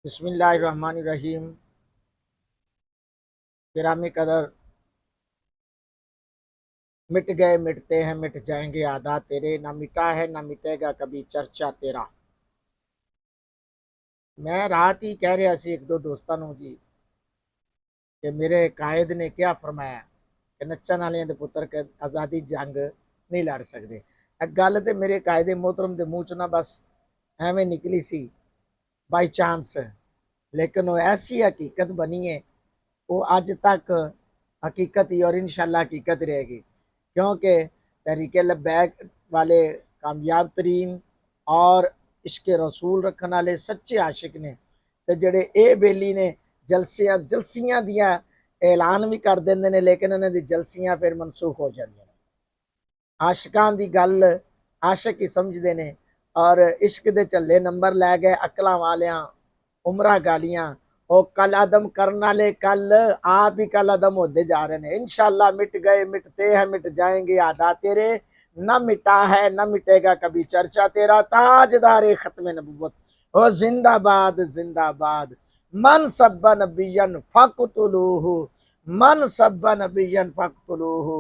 बिस्मिल्लाहिर्रहमानिर्रहीम। गिरामी कदर, मिट गए मिटते हैं मिट जाएंगे आदा तेरे, ना मिटा है ना मिटेगा कभी चर्चा तेरा। मैं रात ही कह रहा सी एक दो दोस्तों नू जी कि मेरे कायद ने क्या फरमाया कि नच्चन वाले दे पुत्र के आज़ादी जंग नहीं लड़ सकते। गल तो मेरे कायदे मोहतरम के मुँह च ना बस एवें निकली सी बाई चांस, लेकिन वो ऐसी हकीकत बनी है, वो अज तक हकीकत ही और इंशाल्लाह हकीकत रहेगी। क्योंकि तहरीक लबैक वाले कामयाब तरीन और इश्क रसूल रखने वाले सच्चे आशिक ने, तो जड़े ये बेली ने जलसियां जलसियां दियां ऐलान भी कर देंगे ने, लेकिन इन्हों की जलसियां फिर मनसूख हो जाती हैं। आशिकां की गल आशिक ही समझते हैं और इश्क के झल्ले नंबर लै गए अकलों वालियां उमरा गालियां। और कल अदम करने वाले कल आप ही कल अदम होते जा रहे हैं। इंशाल्लाह मिट गए मिटते हैं मिट जाएंगे आदा तेरे, न मिटा है न मिटेगा कभी चर्चा तेरा। ताजदार खत्म नबूवत ओ जिंदाबाद जिंदाबाद। मन सब्बा नबियन फकतुलूहु, मन सब्बा नबियन फकतुलूहु।